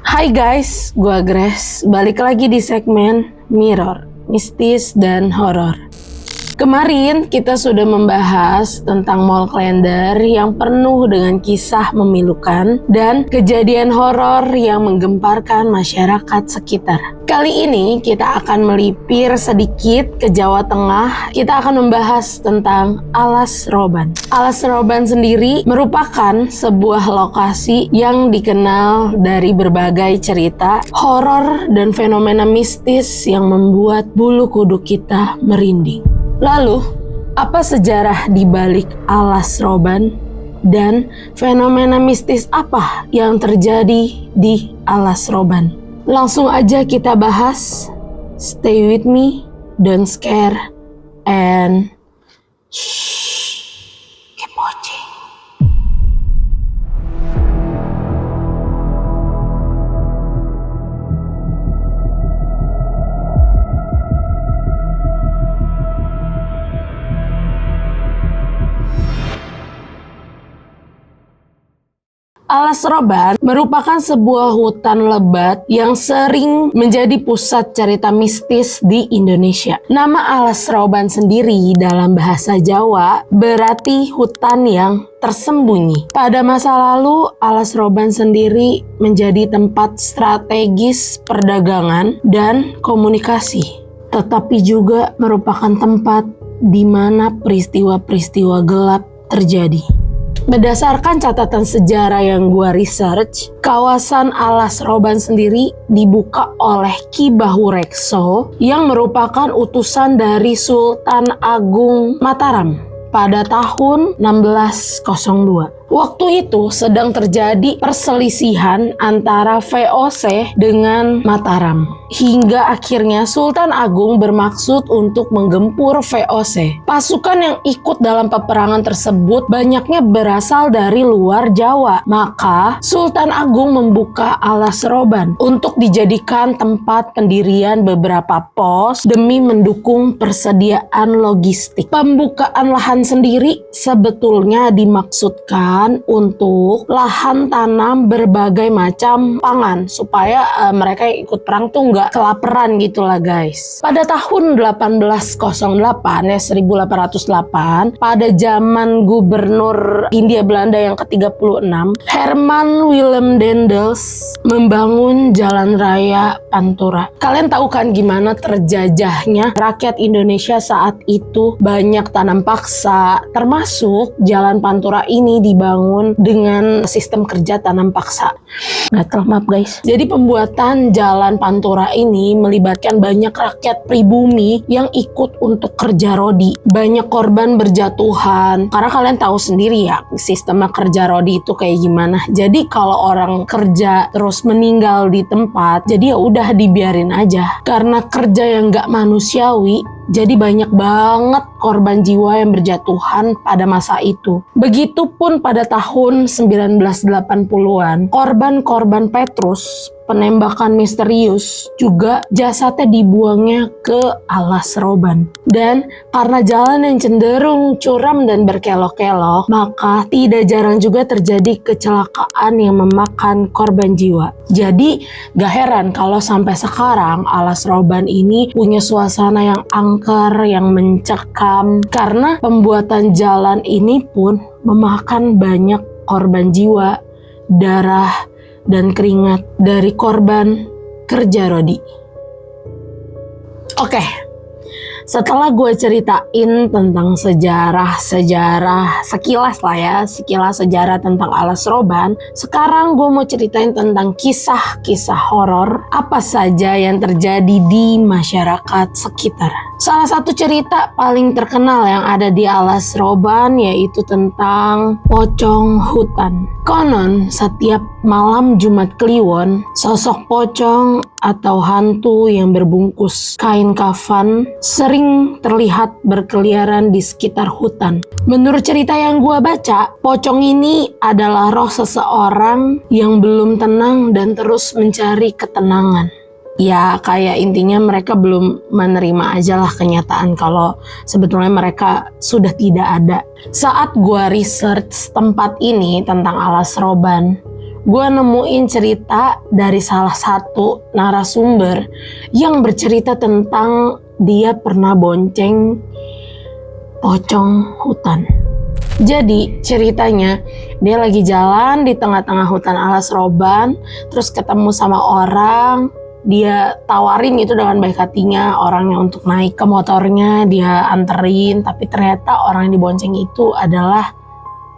Hai guys, gua Grace. Balik lagi di segmen Mirror, Mistis dan Horor. Kemarin kita sudah membahas tentang mall kalender yang penuh dengan kisah memilukan dan kejadian horor yang menggemparkan masyarakat sekitar. Kali ini kita akan melipir sedikit ke Jawa Tengah. Kita akan membahas tentang Alas Roban. Alas Roban sendiri merupakan sebuah lokasi yang dikenal dari berbagai cerita horor dan fenomena mistis yang membuat bulu kuduk kita merinding. Lalu, apa sejarah di balik Alas Roban dan fenomena mistis apa yang terjadi di Alas Roban? Langsung aja kita bahas. Stay with me, don't scare, and keep watching. Alas Roban merupakan sebuah hutan lebat yang sering menjadi pusat cerita mistis di Indonesia. Nama Alas Roban sendiri dalam bahasa Jawa berarti hutan yang tersembunyi. Pada masa lalu, Alas Roban sendiri menjadi tempat strategis perdagangan dan komunikasi, tetapi juga merupakan tempat di mana peristiwa-peristiwa gelap terjadi. Berdasarkan catatan sejarah yang gua research, kawasan Alas Roban sendiri dibuka oleh Ki Bahurekso yang merupakan utusan dari Sultan Agung Mataram pada tahun 1602. Waktu itu sedang terjadi perselisihan antara VOC dengan Mataram. Hingga akhirnya Sultan Agung bermaksud untuk menggempur VOC. Pasukan yang ikut dalam peperangan tersebut banyaknya berasal dari luar Jawa. Maka Sultan Agung membuka Alas Roban untuk dijadikan tempat pendirian beberapa pos demi mendukung persediaan logistik. Pembukaan lahan sendiri sebetulnya dimaksudkan untuk lahan tanam berbagai macam pangan supaya mereka yang ikut perang tuh nggak kelaparan gitu lah guys. Pada tahun 1808 1808 pada zaman Gubernur Hindia Belanda yang ke-36, Herman Willem Daendels membangun jalan raya Pantura. Kalian tahu kan gimana terjajahnya rakyat Indonesia saat itu, banyak tanam paksa, termasuk jalan Pantura ini dibangun dengan sistem kerja tanam paksa. Maaf guys. Jadi pembuatan jalan Pantura ini melibatkan banyak rakyat pribumi yang ikut untuk kerja rodi. Banyak korban berjatuhan. Karena kalian tahu sendiri ya, sistem kerja rodi itu kayak gimana. Jadi kalau orang kerja terus meninggal di tempat, jadi ya udah dibiarin aja. Karena kerja yang nggak manusiawi, jadi banyak banget korban jiwa yang berjatuhan pada masa itu. Begitupun pada tahun 1980-an, korban-korban Petrus, penembakan misterius, juga jasadnya dibuangnya ke Alas Roban. Dan karena jalan yang cenderung curam dan berkelok-kelok, maka tidak jarang juga terjadi kecelakaan yang memakan korban jiwa. Jadi gak heran kalau sampai sekarang Alas Roban ini punya suasana yang angker, yang mencekam, karena pembuatan jalan ini pun memakan banyak korban jiwa, darah, dan keringat dari korban kerja rodi. Oke, setelah gue ceritain tentang sejarah sekilas lah ya, sekilas sejarah tentang Alas Roban, sekarang gue mau ceritain tentang kisah-kisah horor apa saja yang terjadi di masyarakat sekitar. Salah satu cerita paling terkenal yang ada di Alas Roban yaitu tentang pocong hutan. Konon setiap malam Jumat Kliwon, sosok pocong atau hantu yang berbungkus kain kafan sering terlihat berkeliaran di sekitar hutan. Menurut cerita yang gua baca, pocong ini adalah roh seseorang yang belum tenang dan terus mencari ketenangan. Ya kayak intinya mereka belum menerima aja lah kenyataan kalau sebetulnya mereka sudah tidak ada. Saat gua research tempat ini tentang Alas Roban, gue nemuin cerita dari salah satu narasumber yang bercerita tentang dia pernah bonceng pocong hutan. Jadi ceritanya dia lagi jalan di tengah-tengah hutan alas roban, terus ketemu sama orang, dia tawarin itu dengan baik hatinya orangnya untuk naik ke motornya, dia anterin, tapi ternyata orang yang dibonceng itu adalah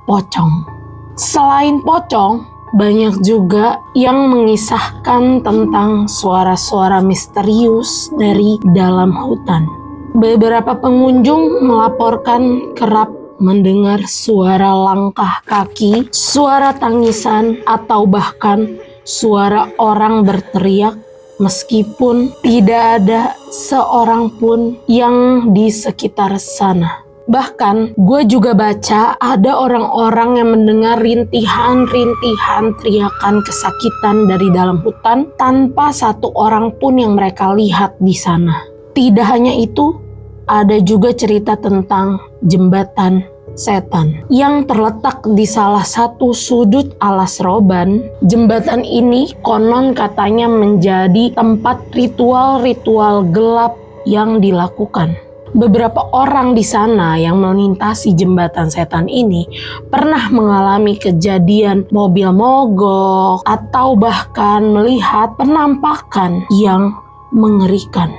pocong. Selain pocong, banyak juga yang mengisahkan tentang suara-suara misterius dari dalam hutan. Beberapa pengunjung melaporkan kerap mendengar suara langkah kaki, suara tangisan, atau bahkan suara orang berteriak meskipun tidak ada seorang pun yang di sekitar sana. Bahkan gue juga baca ada orang-orang yang mendengar rintihan-rintihan teriakan kesakitan dari dalam hutan tanpa satu orang pun yang mereka lihat di sana. Tidak hanya itu, ada juga cerita tentang jembatan setan yang terletak di salah satu sudut alas roban. Jembatan ini konon katanya menjadi tempat ritual-ritual gelap yang dilakukan. Beberapa orang di sana yang melintasi jembatan setan ini pernah mengalami kejadian mobil mogok atau bahkan melihat penampakan yang mengerikan.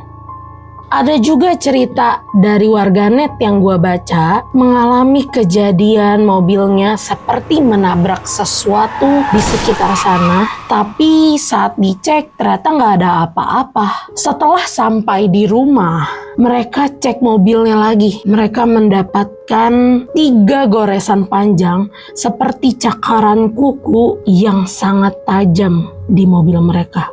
Ada juga cerita dari warganet yang gue baca mengalami kejadian mobilnya seperti menabrak sesuatu di sekitar sana, tapi saat dicek ternyata nggak ada apa-apa. Setelah sampai di rumah, mereka cek mobilnya lagi. Mereka mendapatkan 3 goresan panjang seperti cakaran kuku yang sangat tajam di mobil mereka.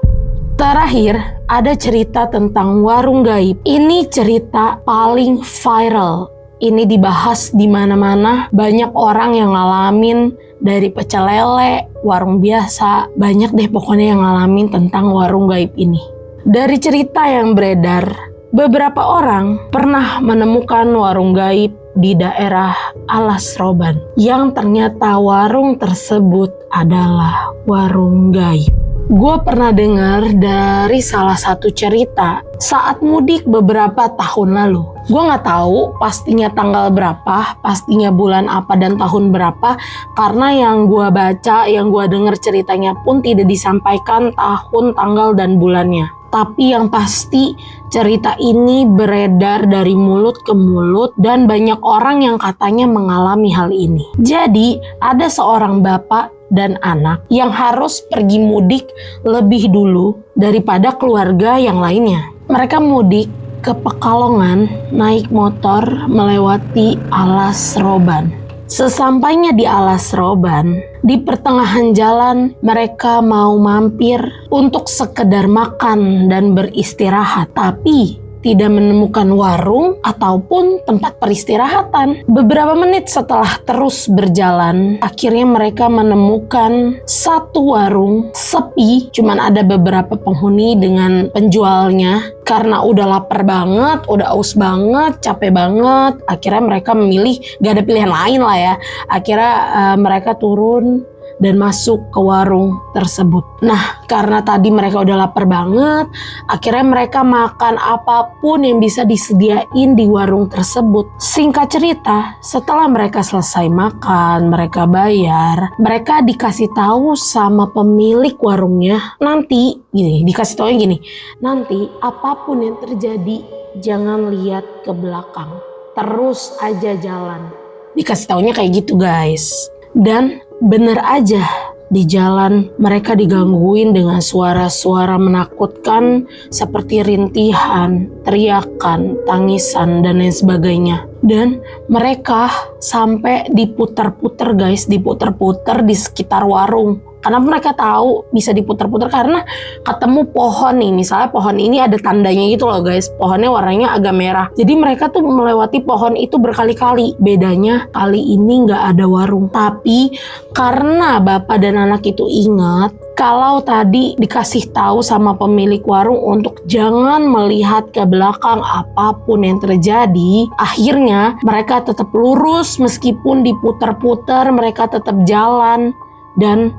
Terakhir, ada cerita tentang warung gaib. Ini cerita paling viral. Ini dibahas di mana-mana. Banyak orang yang ngalamin, dari pecel lele, warung biasa. Banyak deh pokoknya yang ngalamin tentang warung gaib ini. Dari cerita yang beredar, beberapa orang pernah menemukan warung gaib di daerah Alas Roban, yang ternyata warung tersebut adalah warung gaib. Gue pernah dengar dari salah satu cerita saat mudik beberapa tahun lalu. Gue nggak tahu pastinya tanggal berapa, pastinya bulan apa dan tahun berapa, karena yang gue baca, yang gue dengar ceritanya pun tidak disampaikan tahun, tanggal, dan bulannya. Tapi yang pasti cerita ini beredar dari mulut ke mulut dan banyak orang yang katanya mengalami hal ini. Jadi ada seorang bapak dan anak yang harus pergi mudik lebih dulu daripada keluarga yang lainnya. Mereka mudik ke Pekalongan naik motor melewati Alas Roban. Sesampainya di Alas Roban, di pertengahan jalan mereka mau mampir untuk sekedar makan dan beristirahat, tapi tidak menemukan warung ataupun tempat peristirahatan. Beberapa menit setelah terus berjalan, akhirnya mereka menemukan satu warung sepi, cuman ada beberapa penghuni dengan penjualnya. Karena udah lapar banget, udah aus banget, capek banget, akhirnya mereka memilih, gak ada pilihan lain lah ya, akhirnya mereka turun dan masuk ke warung tersebut. Nah, karena tadi mereka udah lapar banget, akhirnya mereka makan apapun yang bisa disediain di warung tersebut. Singkat cerita, setelah mereka selesai makan, mereka bayar, mereka dikasih tahu sama pemilik warungnya, nanti dikasih tahu gini, nanti apapun yang terjadi jangan lihat ke belakang, terus aja jalan. Dikasih taunya kayak gitu guys. Dan bener aja, di jalan mereka digangguin dengan suara-suara menakutkan seperti rintihan, teriakan, tangisan, dan lain sebagainya. Dan mereka sampai diputar-putar guys, diputar-putar di sekitar warung. Karena mereka tahu bisa diputar-putar karena ketemu pohon nih. Misalnya pohon ini ada tandanya gitu loh guys. Pohonnya warnanya agak merah. Jadi mereka tuh melewati pohon itu berkali-kali. Bedanya kali ini nggak ada warung. Tapi karena bapak dan anak itu ingat kalau tadi dikasih tahu sama pemilik warung untuk jangan melihat ke belakang apapun yang terjadi, akhirnya mereka tetap lurus meskipun diputar-putar, mereka tetap jalan dan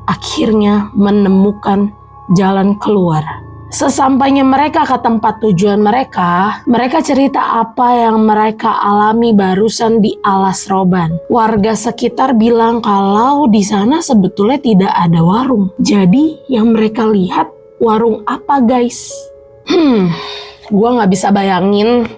akhirnya menemukan jalan keluar. Sesampainya mereka ke tempat tujuan mereka cerita apa yang mereka alami barusan di Alas Roban. Warga sekitar bilang kalau di sana sebetulnya tidak ada warung. Jadi yang mereka lihat warung apa guys? Gua nggak bisa bayangin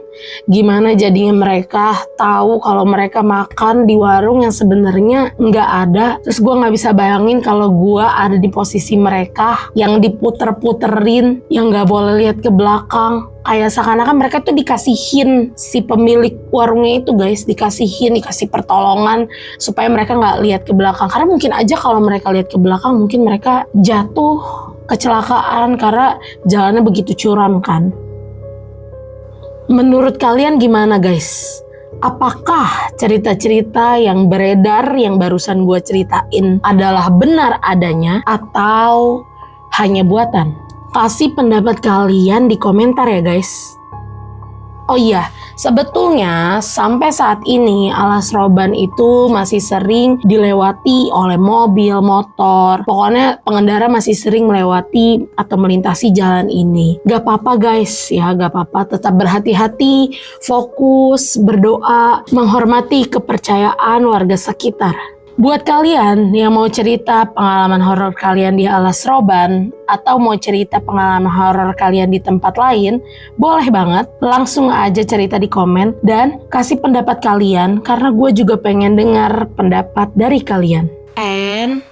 gimana jadinya mereka tahu kalau mereka makan di warung yang sebenarnya nggak ada. Terus gue nggak bisa bayangin kalau gue ada di posisi mereka yang diputer-puterin, yang nggak boleh lihat ke belakang. Kayak seakan-akan mereka tuh dikasihin, si pemilik warungnya itu guys, dikasih pertolongan supaya mereka nggak lihat ke belakang. Karena mungkin aja kalau mereka lihat ke belakang mungkin mereka jatuh, kecelakaan karena jalannya begitu curam kan. Menurut kalian gimana guys? Apakah cerita-cerita yang beredar yang barusan gue ceritain adalah benar adanya atau hanya buatan? Kasih pendapat kalian di komentar ya guys. Oh iya, sebetulnya sampai saat ini Alas Roban itu masih sering dilewati oleh mobil, motor. Pokoknya pengendara masih sering melewati atau melintasi jalan ini. Gak apa-apa guys ya, gak apa-apa. Tetap berhati-hati, fokus, berdoa, menghormati kepercayaan warga sekitar. Buat kalian yang mau cerita pengalaman horor kalian di Alas Roban atau mau cerita pengalaman horor kalian di tempat lain, boleh banget langsung aja cerita di komen dan kasih pendapat kalian karena gue juga pengen dengar pendapat dari kalian. And